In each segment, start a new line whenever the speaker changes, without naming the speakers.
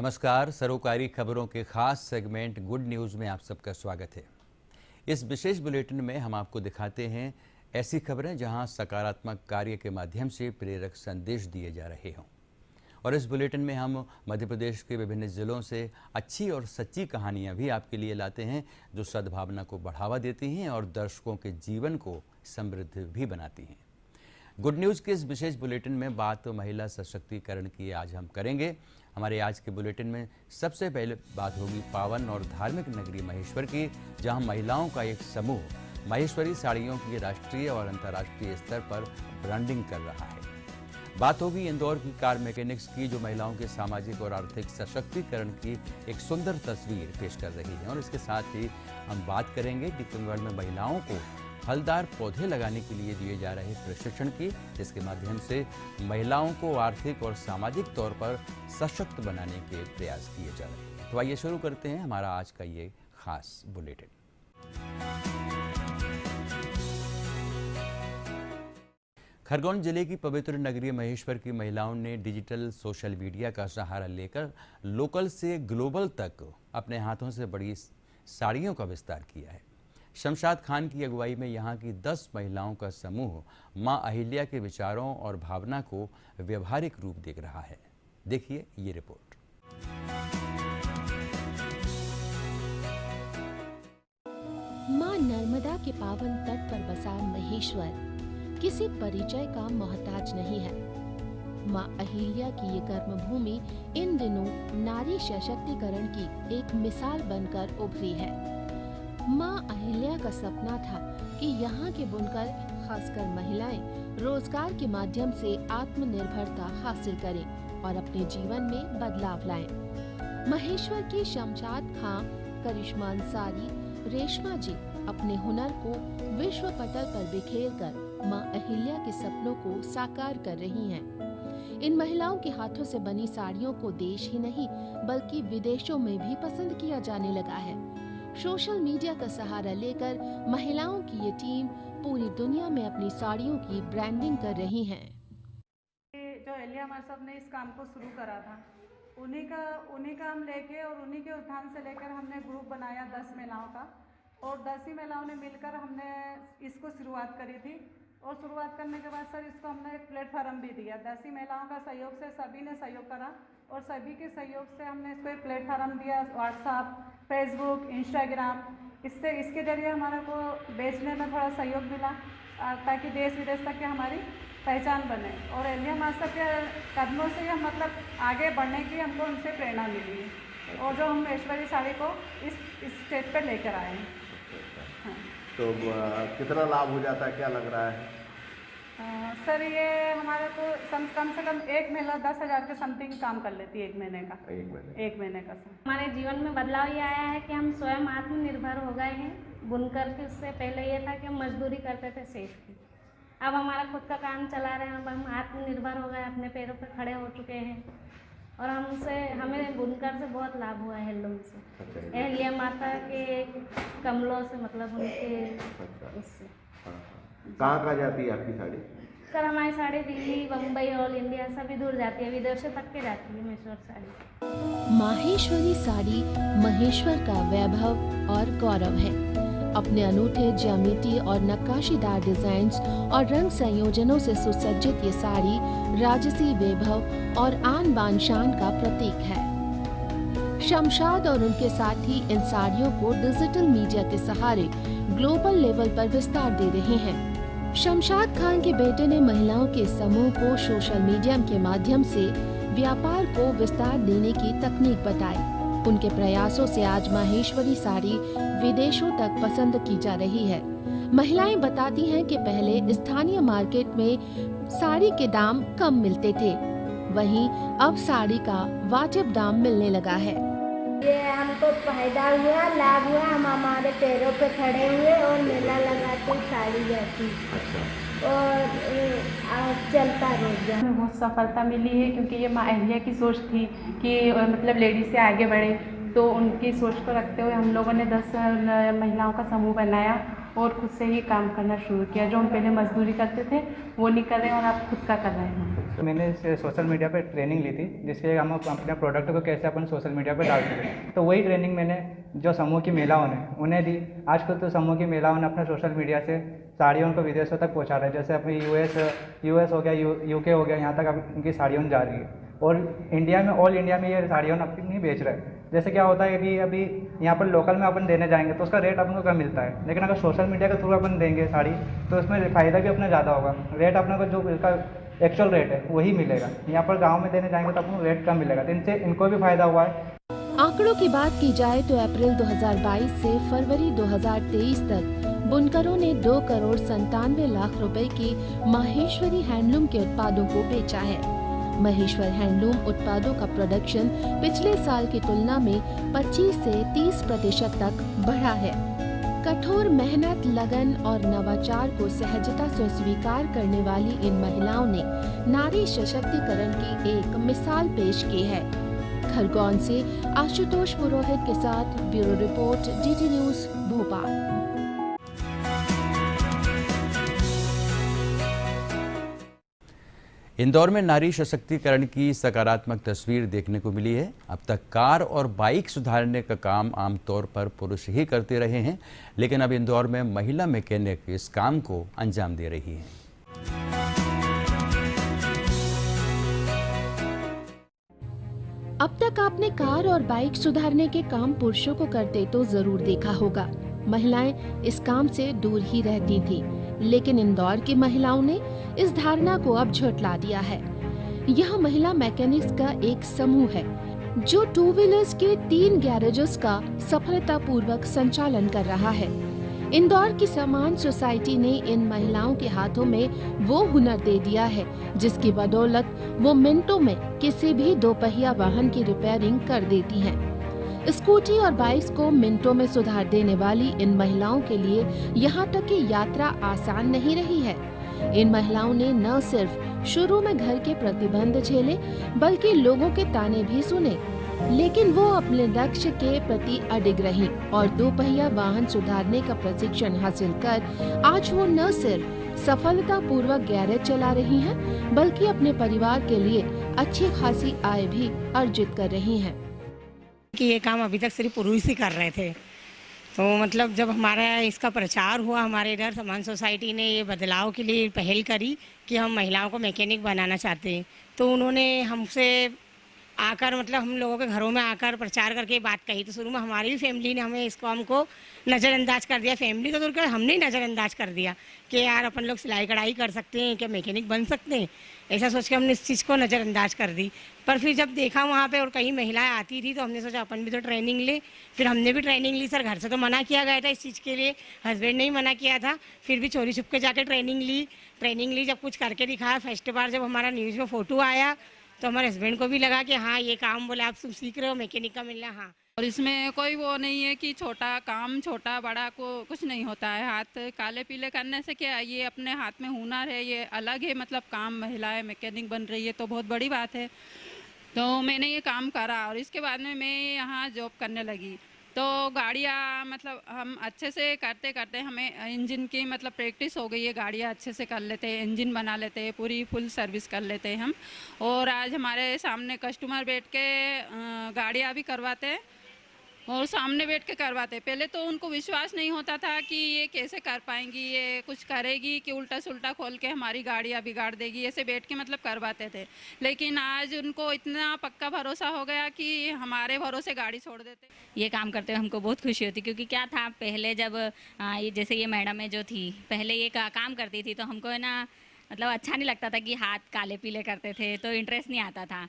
नमस्कार। सरोकारी खबरों के खास सेगमेंट गुड न्यूज़ में आप सबका स्वागत है। इस विशेष बुलेटिन में हम आपको दिखाते हैं ऐसी खबरें जहां सकारात्मक कार्य के माध्यम से प्रेरक संदेश दिए जा रहे हों। और इस बुलेटिन में हम मध्य प्रदेश के विभिन्न ज़िलों से अच्छी और सच्ची कहानियां भी आपके लिए लाते हैं जो सद्भावना को बढ़ावा देती हैं और दर्शकों के जीवन को समृद्ध भी बनाती हैं। गुड न्यूज़ के इस विशेष बुलेटिन में बात महिला सशक्तिकरण की आज हम करेंगे। हमारे आज के बुलेटिन में सबसे पहले बात होगी पावन और धार्मिक नगरी महेश्वर की, जहां महिलाओं का एक समूह महेश्वरी साड़ियों की राष्ट्रीय और अंतर्राष्ट्रीय स्तर पर ब्रांडिंग कर रहा है। बात होगी इंदौर की कार मैकेनिक्स की, जो महिलाओं के सामाजिक और आर्थिक सशक्तिकरण की एक सुंदर तस्वीर पेश कर रही है। और इसके साथ ही हम बात करेंगे टीकमगढ़ में महिलाओं को फलदार पौधे लगाने के लिए दिए जा रहे प्रशिक्षण की, जिसके माध्यम से महिलाओं को आर्थिक और सामाजिक तौर पर सशक्त बनाने के प्रयास किए जा रहे हैं। तो आइए शुरू करते हैं हमारा आज का ये खास बुलेटिन। खरगोन जिले की पवित्र नगरी महेश्वर की महिलाओं ने डिजिटल सोशल मीडिया का सहारा लेकर लोकल से ग्लोबल तक अपने हाथों से बड़ी साड़ियों का विस्तार किया है। शमशाद खान की अगुवाई में यहाँ की 10 महिलाओं का समूह मां अहिल्या के विचारों और भावना को व्यवहारिक रूप दे रहा है। देखिए ये रिपोर्ट।
मां नर्मदा के पावन तट पर बसा महेश्वर किसी परिचय का मोहताज नहीं है। मां अहिल्या की ये कर्मभूमि इन दिनों नारी सशक्तिकरण की एक मिसाल बनकर उभरी है। मां अहिल्या का सपना था कि यहाँ के बुनकर, खासकर महिलाएं, रोजगार के माध्यम से आत्मनिर्भरता हासिल करें और अपने जीवन में बदलाव लाएं। महेश्वर की शमशाद खां, करिश्मा अंसारी, रेशमा जी अपने हुनर को विश्व पटल पर बिखेरकर मां अहिल्या के सपनों को साकार कर रही हैं। इन महिलाओं के हाथों से बनी साड़ियों को देश ही नहीं बल्कि विदेशों में भी पसंद किया जाने लगा है। सोशल मीडिया का सहारा लेकर महिलाओं की ये टीम पूरी दुनिया में अपनी साड़ियों की ब्रांडिंग कर रही हैं।
जो अहिल्या हमारे साहब ने इस काम को शुरू करा था, उन्हीं का हम लेके और उन्हीं के उत्थान से लेकर हमने ग्रुप बनाया 10 महिलाओं का, और 10 ही महिलाओं ने मिलकर हमने इसको शुरुआत करी थी। और शुरुआत करने के बाद सर इसको हमने एक प्लेटफार्म भी दिया। 10 ही महिलाओं का सहयोग से सभी ने सहयोग करा और सभी के सहयोग से हमने इसको एक प्लेटफार्म दिया। व्हाट्सएप, फेसबुक, इंस्टाग्राम, इसके जरिए हमारे को बेचने में थोड़ा सहयोग मिला ताकि देश विदेश तक की हमारी पहचान बने। और अहिल्या माता के कदमों से हम मतलब आगे बढ़ने की हमको उनसे प्रेरणा मिली है और जो हम महेश्वरी साड़ी को इस स्टेज पर लेकर आए हैं। हाँ।
तो कितना लाभ हो जाता है, क्या लग रहा है?
सर ये हमारे को कम से कम एक महिला 10,000 के समथिंग काम कर लेती है एक महीने का। एक महीने का सर।
हमारे जीवन में बदलाव ये आया है कि हम स्वयं आत्मनिर्भर हो गए हैं। बुनकर के उससे पहले ये था कि हम मजदूरी करते थे सेठ की। अब हमारा खुद का काम चला रहे हैं। अब हम आत्मनिर्भर हो गए, अपने पैरों पर खड़े हो चुके हैं और हमें बुनकर से बहुत लाभ हुआ है। हेलूम से, अहिल्या माता के कमलों से, मतलब उनके उससे।
कहाँ जाती है आपकी साड़ी?
सर हमारी साड़ी दिल्ली, बम्बई, ऑल इंडिया सभी दूर जाती है, विदेशों तक के जाती है महेश्वर साड़ी।
माहेश्वरी साड़ी महेश्वर का वैभव और गौरव है। अपने अनूठे ज्यामिति और नक्काशीदार डिजाइन्स और रंग संयोजनों से सुसज्जित ये साड़ी राजसी वैभव और आन बान शान का प्रतीक है। शमशाद और उनके साथी इन साड़ियों को डिजिटल मीडिया के सहारे ग्लोबल लेवल पर विस्तार दे रहे हैं। शमशाद खान के बेटे ने महिलाओं के समूह को सोशल मीडिया के माध्यम से व्यापार को विस्तार देने की तकनीक बताई। उनके प्रयासों से आज माहेश्वरी साड़ी विदेशों तक पसंद की जा रही है। महिलाएं बताती हैं कि पहले स्थानीय मार्केट में साड़ी के दाम कम मिलते थे, वहीं अब साड़ी का वाजिब दाम मिलने लगा है।
ये हमको फायदा हुआ, लाभ हुआ, हम हमारे पैरों पे खड़े हुए और मेला लगाते साड़ी जाती और चलता रहेगा।
हमें बहुत सफलता मिली है क्योंकि ये मां अहिल्या की सोच थी कि मतलब लेडीज से आगे बढ़े, तो उनकी सोच को रखते हुए हम लोगों ने 10 महिलाओं का समूह बनाया और खुद से ही काम करना शुरू किया। जो हम पहले मजदूरी करते थे वो नहीं कर रहे हैं और आप खुद का कर रहे हैं।
मैंने सोशल मीडिया पे ट्रेनिंग ली थी, जिससे हम अपने प्रोडक्ट को कैसे अपन सोशल मीडिया पे डाल सकें। तो वही ट्रेनिंग मैंने जो समूह की महिलाओं ने उन्हें दी। आजकल तो समूह की महिलाओं ने अपने सोशल मीडिया से साड़ियों को विदेशों तक पहुंचा रहा है। जैसे अपनी यूएस हो गया, यूके हो गया, यहाँ तक अब इनकी साड़ियों जा रही है। और इंडिया में, ऑल इंडिया में ये साड़ियों अपनी बेच रहे हैं। जैसे क्या होता है कि अभी यहाँ पर लोकल में अपन देने जाएंगे तो उसका रेट अपन को कम मिलता है, लेकिन अगर सोशल मीडिया के थ्रू अपन देंगे साड़ी तो उसमें फ़ायदा भी अपना ज़्यादा होगा। रेट अपने को जो इसका एक्चुअल रेट है वही मिलेगा। यहाँ पर गांव में देने जाएंगे तो अपन को रेट कम मिलेगा, तो इनसे इनको भी फ़ायदा हुआ है।
आंकड़ों की बात की जाए तो अप्रैल 2022 से फरवरी 2023 तक बुनकरों ने 2,97,00,000 रुपए के माहेश्वरी हैंडलूम के उत्पादों को बेचा है। महेश्वर हैंडलूम उत्पादों का प्रोडक्शन पिछले साल की तुलना में 25 से 30% तक बढ़ा है। कठोर मेहनत, लगन और नवाचार को सहजता से स्वीकार करने वाली इन महिलाओं ने नारी सशक्तिकरण की एक मिसाल पेश की है। खरगोन से आशुतोष पुरोहित के साथ bureau report, DD news Bhopal.
Indore में नारी सशक्तिकरण की सकारात्मक तस्वीर देखने को मिली है। अब तक कार और बाइक सुधारने का काम आमतौर पर पुरुष ही करते रहे हैं, लेकिन अब इंदौर में महिला मैकेनिक इस काम को अंजाम दे रही हैं।
अब तक आपने कार और बाइक सुधारने के काम पुरुषों को करते तो जरूर देखा होगा। महिलाएं इस काम से दूर ही रहती थी, लेकिन इंदौर की महिलाओं ने इस धारणा को अब झुठला दिया है। यह महिला मैकेनिक्स का एक समूह है जो 2 व्हीलर्स के 3 गैरेजेस का सफलतापूर्वक संचालन कर रहा है। इंदौर की समान सोसाइटी ने इन महिलाओं के हाथों में वो हुनर दे दिया है जिसकी बदौलत वो मिनटों में किसी भी 2 पहिया वाहन की रिपेयरिंग कर देती हैं। स्कूटी और बाइक्स को मिनटों में सुधार देने वाली इन महिलाओं के लिए यहाँ तक की यात्रा आसान नहीं रही है। इन महिलाओं ने न सिर्फ शुरू में घर के प्रतिबंध झेले, बल्कि लोगों के ताने भी सुने, लेकिन वो अपने लक्ष्य के प्रति अडिग रहीं और 2 पहिया वाहन सुधारने का प्रशिक्षण हासिल कर आज वो न सिर्फ सफलतापूर्वक गैरेज चला रही हैं, बल्कि अपने परिवार के लिए अच्छी खासी आय भी अर्जित कर रही हैं।
कि ये काम अभी तक सिर्फ पुरुष ही कर रहे थे, तो मतलब जब हमारा इसका प्रचार हुआ, हमारे इधर समान सोसाइटी ने ये बदलाव के लिए पहल करी कि हम महिलाओं को मैकेनिक बनाना चाहते हैं, तो उन्होंने हमसे आकर मतलब हम लोगों के घरों में आकर प्रचार करके बात कही। तो शुरू में हमारी भी फैमिली ने हमें इस काम को नज़रअंदाज कर दिया। फैमिली तो दूर कर, हमने नज़रअंदाज कर दिया कि यार अपन लोग सिलाई कढ़ाई कर सकते हैं, क्या मैकेनिक बन सकते हैं, ऐसा सोच के हमने इस चीज़ को नज़रअंदाज कर दी। पर फिर जब देखा वहाँ पे और कई महिलाएं आती थी तो हमने सोचा अपन भी तो ट्रेनिंग ले। फिर हमने भी ट्रेनिंग ली। सर घर से तो मना किया गया था इस चीज़ के लिए, हस्बैंड ने ही मना किया था, फिर भी चोरी छुप के जाके ट्रेनिंग ली। जब कुछ करके दिखाया, फर्स्ट बार जब हमारा न्यूज़ में फ़ोटो आया तो हमारे हस्बैंड को भी लगा कि हाँ ये काम बोले आप तुम सीख रहे हो मैकेनिक का मिलना। हाँ,
और इसमें कोई वो नहीं है कि छोटा बड़ा को कुछ नहीं होता है। हाथ काले पीले करने से क्या, ये अपने हाथ में हुनर है, ये अलग है। मतलब काम महिलाएं मैकेनिक बन रही है तो बहुत बड़ी बात है। तो मैंने ये काम करा और इसके बाद में मैं यहाँ जॉब करने लगी। तो गाड़ियाँ मतलब हम अच्छे से करते करते हमें इंजन की मतलब प्रैक्टिस हो गई है। गाड़ियाँ अच्छे से कर लेते हैं, इंजन बना लेते हैं, पूरी फुल सर्विस कर लेते हैं हम। और आज हमारे सामने कस्टमर बैठ के गाड़ियाँ भी करवाते हैं और सामने बैठ के करवाते। पहले तो उनको विश्वास नहीं होता था कि ये कैसे कर पाएंगी, ये कुछ करेगी कि उल्टा सुल्टा खोल के हमारी गाड़ियाँ बिगाड़ देगी, ऐसे बैठ के मतलब करवाते थे। लेकिन आज उनको इतना पक्का भरोसा हो गया कि हमारे भरोसे गाड़ी छोड़ देते।
ये काम करते हुए हमको बहुत खुशी होती, क्योंकि क्या था पहले जब ये जैसे ये मैडम है जो थी पहले ये काम करती थी तो हमको है ना मतलब अच्छा नहीं लगता था कि हाथ काले पीले करते थे, तो इंटरेस्ट नहीं आता था।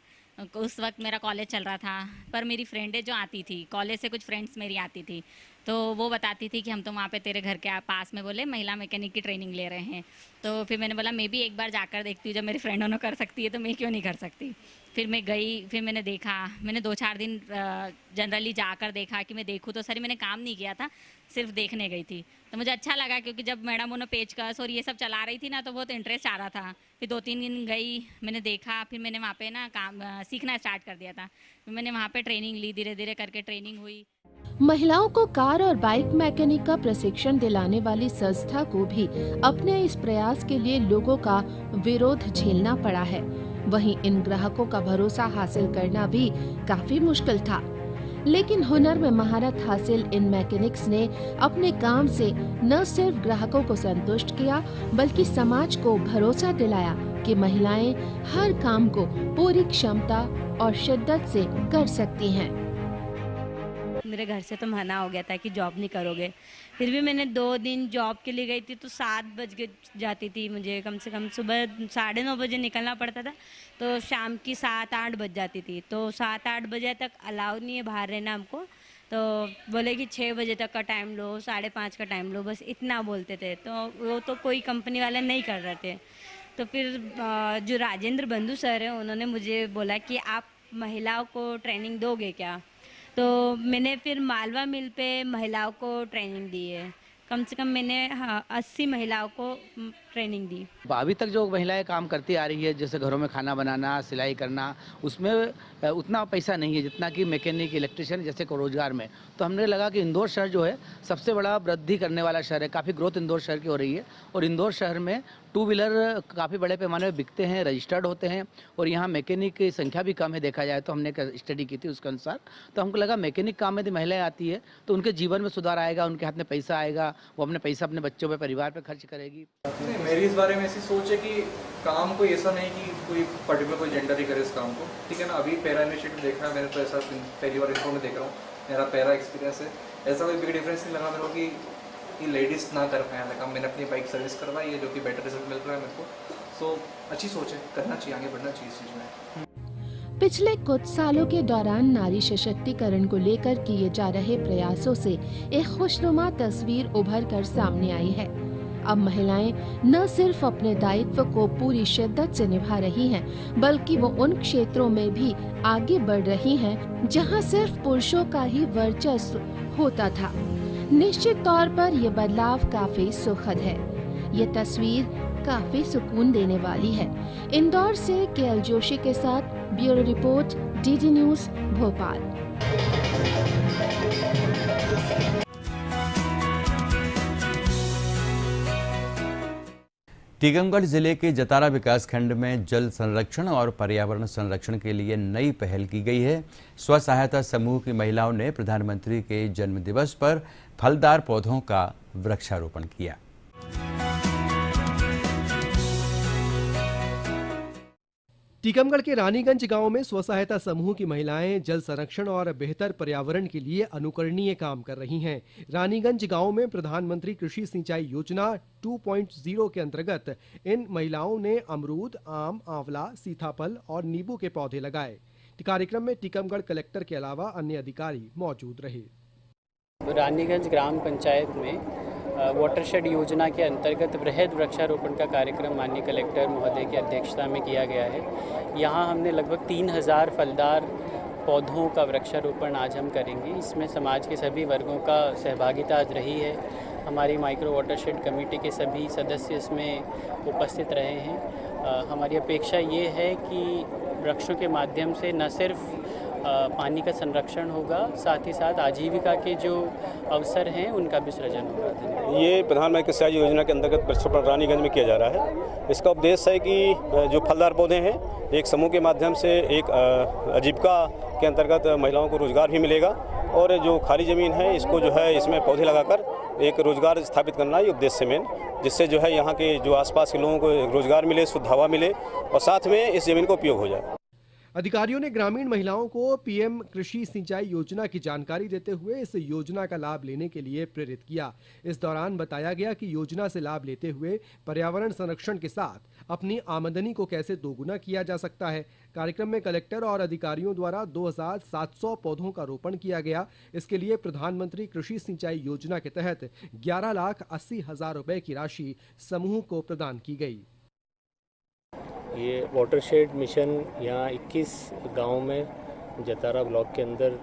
उस वक्त मेरा कॉलेज चल रहा था, पर मेरी फ्रेंडें जो आती थी कॉलेज से, कुछ फ्रेंड्स मेरी आती थी, तो वो बताती थी कि हम तो वहाँ पे तेरे घर के पास में बोले महिला मैकेनिक की ट्रेनिंग ले रहे हैं। तो फिर मैंने बोला मैं भी एक बार जाकर देखती हूँ, जब मेरी फ्रेंडों ने कर सकती है तो मैं क्यों नहीं कर सकती। फिर मैं गई, फिर मैंने देखा, मैंने 2-4 दिन जनरली जाकर देखा कि मैं देखूँ तो सर मैंने काम नहीं किया था, सिर्फ देखने गई थी। तो मुझे अच्छा लगा क्योंकि जब मैडम उन्होंने पेचकस और ये सब चला रही थी ना तो बहुत इंटरेस्ट आ रहा था। फिर 2-3 दिन गई, मैंने देखा, फिर मैंने वहाँ पे ना काम सीखना स्टार्ट कर दिया था। फिर मैंने वहाँ पे ट्रेनिंग ली, धीरे धीरे करके ट्रेनिंग हुई।
महिलाओं को कार और बाइक मैकेनिक का प्रशिक्षण दिलाने वाली संस्था को भी अपने इस प्रयास के लिए लोगों का विरोध झेलना पड़ा है। वहीं इन ग्राहकों का भरोसा हासिल करना भी काफी मुश्किल था। लेकिन हुनर में महारत हासिल इन मैकेनिक्स ने अपने काम से न सिर्फ ग्राहकों को संतुष्ट किया बल्कि समाज को भरोसा दिलाया कि महिलाएं हर काम को पूरी क्षमता और शिद्दत से कर सकती हैं।
मेरे घर से तो मना हो गया था कि जॉब नहीं करोगे, फिर भी मैंने 2 दिन जॉब के लिए गई थी तो 7 बज जाती थी मुझे, कम से कम सुबह 9:30 बजे निकलना पड़ता था तो शाम की 7-8 बज जाती थी। तो 7-8 बजे तक अलाउ नहीं है बाहर रहना हमको, तो बोले कि 6 बजे तक का टाइम लो, 5:30 का टाइम लो, बस इतना बोलते थे। तो वो तो कोई कंपनी वाले नहीं कर रहे थे। तो फिर जो राजेंद्र बंधु सर हैं उन्होंने मुझे बोला कि आप महिलाओं को ट्रेनिंग दोगे क्या? तो मैंने फिर मालवा मिल पे महिलाओं को ट्रेनिंग दी है। कम से कम मैंने 80 महिलाओं को ट्रेनिंग दी।
अभी तक जो महिलाएं काम करती आ रही है, जैसे घरों में खाना बनाना, सिलाई करना, उसमें उतना पैसा नहीं है जितना कि मैकेनिक, इलेक्ट्रिशियन जैसे को रोजगार में। तो हमने लगा कि इंदौर शहर जो है सबसे बड़ा वृद्धि करने वाला शहर है, काफ़ी ग्रोथ इंदौर शहर की हो रही है और इंदौर शहर में 2 व्हीलर काफ़ी बड़े पैमाने पर बिकते हैं, रजिस्टर्ड होते हैं और यहाँ मैकेनिक की संख्या भी कम है देखा जाए तो। हमने एक स्टडी की थी उसके अनुसार, तो हमको लगा मैकेनिक काम में यदि महिलाएं आती है तो उनके जीवन में सुधार आएगा, उनके हाथ में पैसा आएगा, वो अपने पैसा अपने बच्चों पे, परिवार पे खर्च करेगी।
मेरी इस बारे में ऐसी सोच है कि काम कोई ऐसा नहीं कि कोई पर्टिकुलर कोई जेंडर ही करे इस काम को, ठीक है ना। अभी पैरा इनिशिएटिव देख रहा है मैंने, तो ऐसा पहली बार इसको मैं देख रहा हूँ, मेरा पैरा एक्सपीरियंस है, ऐसा कोई बिग डिफरेंस नहीं लगा मेरे को कि लेडीज़ ना कर पाए लगा। मैंने अपनी बाइक सर्विस करवाई है जो कि बेटर रिजल्ट मिल रहा है मेरे को। सो अच्छी सोच है, करना चाहिए, आगे बढ़ना चाहिए इस चीज़ में।
पिछले कुछ सालों के दौरान नारी सशक्तिकरण को लेकर किए जा रहे प्रयासों से एक खुशनुमा तस्वीर उभर कर सामने आई है। अब महिलाएं न सिर्फ अपने दायित्व को पूरी शिद्दत से निभा रही हैं, बल्कि वो उन क्षेत्रों में भी आगे बढ़ रही हैं जहां सिर्फ पुरुषों का ही वर्चस्व होता था। निश्चित तौर पर ये बदलाव काफी सुखद है। ये तस्वीर काफी सुकून देने वाली है। इंदौर से केएल जोशी के साथ bureau report, DD news, Bhopal.
Tikamgarh जिले के जतारा विकासखंड में जल संरक्षण और पर्यावरण संरक्षण के लिए नई पहल की गई है। स्व सहायता समूह की महिलाओं ने प्रधानमंत्री के जन्मदिवस पर फलदार पौधों का वृक्षारोपण किया।
टीकमगढ़ के रानीगंज गांव में स्व सहायता समूह की महिलाएं जल संरक्षण और बेहतर पर्यावरण के लिए अनुकरणीय काम कर रही हैं। रानीगंज गांव में प्रधानमंत्री कृषि सिंचाई योजना 2.0 के अंतर्गत इन महिलाओं ने अमरूद, आम, आंवला, सीताफल और नींबू के पौधे लगाए। कार्यक्रम में टीकमगढ़ कलेक्टर के अलावा अन्य अधिकारी मौजूद रहे।
रानीगंज ग्राम पंचायत में वाटरशेड योजना के अंतर्गत वृहद वृक्षारोपण का कार्यक्रम माननीय कलेक्टर महोदय की अध्यक्षता में किया गया है। यहाँ हमने लगभग 3000 फलदार पौधों का वृक्षारोपण आज हम करेंगे। इसमें समाज के सभी वर्गों का सहभागिता आज रही है। हमारी माइक्रो वाटरशेड कमेटी के सभी सदस्य इसमें उपस्थित रहे हैं। हमारी अपेक्षा ये है कि वृक्षों के माध्यम से न सिर्फ पानी का संरक्षण होगा, साथ ही साथ आजीविका के जो अवसर हैं उनका भी सृजन होगा।
ये प्रधानमंत्री सिंचाई योजना के अंतर्गत वृक्षारोपण रानीगंज में किया जा रहा है। इसका उद्देश्य है कि जो फलदार पौधे हैं एक समूह के माध्यम से एक आजीविका के अंतर्गत महिलाओं को रोजगार भी मिलेगा और जो खाली ज़मीन है इसको जो है इसमें पौधे लगाकर एक रोजगार स्थापित करना ये उद्देश्य मेन, जिससे जो है यहाँ के जो आसपास के लोगों को रोजगार मिले, शुद्ध हवा मिले और साथ में इस ज़मीन का उपयोग हो जाए।
अधिकारियों ने ग्रामीण महिलाओं को पीएम कृषि सिंचाई योजना की जानकारी देते हुए इस योजना का लाभ लेने के लिए प्रेरित किया। इस दौरान बताया गया कि योजना से लाभ लेते हुए पर्यावरण संरक्षण के साथ अपनी आमदनी को कैसे दोगुना किया जा सकता है। कार्यक्रम में कलेक्टर और अधिकारियों द्वारा 2700 पौधों का रोपण किया गया। इसके लिए प्रधानमंत्री कृषि सिंचाई योजना के तहत 11,80,000 रुपए की राशि समूह को प्रदान की गई।
ये वाटरशेड मिशन यहाँ 21 गांव में जतारा ब्लॉक के अंदर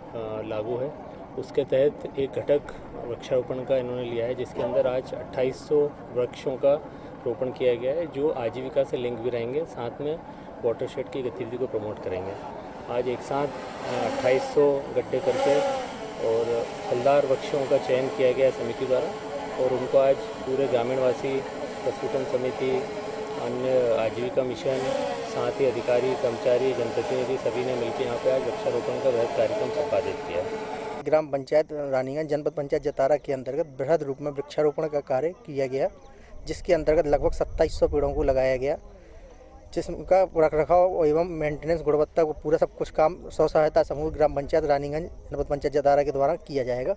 लागू है। उसके तहत एक घटक वृक्षारोपण का इन्होंने लिया है, जिसके अंदर आज 2800 वृक्षों का रोपण किया गया है, जो आजीविका से लिंक भी रहेंगे, साथ में वाटरशेड की गतिविधि को प्रमोट करेंगे। आज एक साथ 2800 गड्ढे करके और फलदार वृक्षों का चयन किया गया समिति द्वारा और उनको आज पूरे ग्रामीणवासी, प्रस्तुतन समिति, अन्य आजीविका मिशन, साथ ही अधिकारी, कर्मचारी, जनप्रतिनिधि सभी ने मिलकर यहाँ पे आज वृक्षारोपण का वृहद कार्यक्रम संपादित किया।
ग्राम पंचायत रानीगंज जनपद पंचायत जतारा के अंतर्गत बृहद रूप में वृक्षारोपण का कार्य किया गया, जिसके अंतर्गत लगभग 2700 पेड़ों को लगाया गया, जिसका रखरखाव एवं मेंटेनेंस गुणवत्ता को पूरा सब कुछ काम स्व सहायता समूह ग्राम पंचायत रानीगंज जनपद पंचायत जतारा के द्वारा किया जाएगा।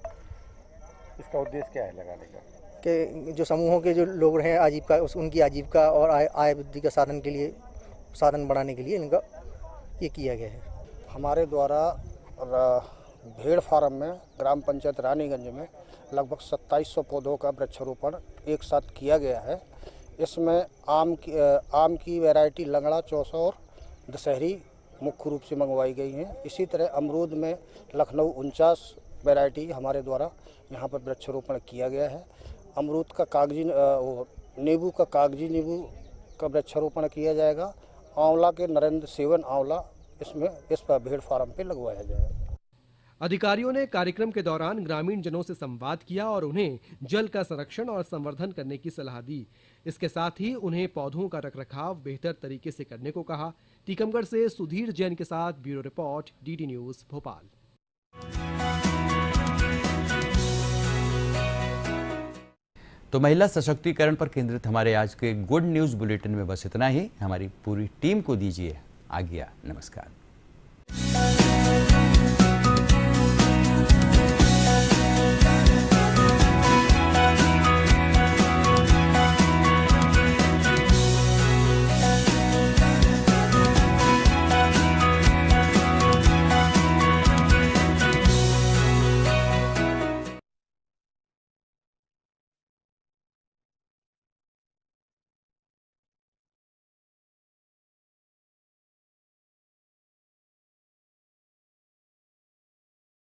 इसका उद्देश्य क्या है लगाने का?
कि जो समूहों के जो लोग हैं आजीविका, उनकी आजीविका और आय वृद्धि का साधन के लिए, साधन बढ़ाने के लिए इनका ये किया गया है।
हमारे द्वारा भेड़ फार्म में ग्राम पंचायत रानीगंज में लगभग 2700 पौधों का वृक्षारोपण एक साथ किया गया है। इसमें आम की वैरायटी लंगड़ा, चौसा और दशहरी मुख्य रूप से मंगवाई गई हैं। इसी तरह अमरूद में लखनऊ 49 वैरायटी हमारे द्वारा यहाँ पर वृक्षारोपण किया गया है। अमरूद का कागजी नींबू का कागजी नींबू का वृक्षारोपण किया जाएगा। आंवला के नरेंद्र सेवन आंवला इसमें इस पर भेड़ फार्म पे लगवाया जाएगा।
अधिकारियों ने कार्यक्रम के दौरान ग्रामीण जनों से संवाद किया और उन्हें जल का संरक्षण और संवर्धन करने की सलाह दी। इसके साथ ही उन्हें पौधों का रखरखाव बेहतर तरीके से करने को कहा। टीकमगढ़ से सुधीर जैन के साथ bureau report, DD news Bhopal.
तो महिला सशक्तिकरण पर केंद्रित हमारे आज के गुड न्यूज बुलेटिन में बस इतना ही। हमारी पूरी टीम को दीजिए आज्ञा। नमस्कार।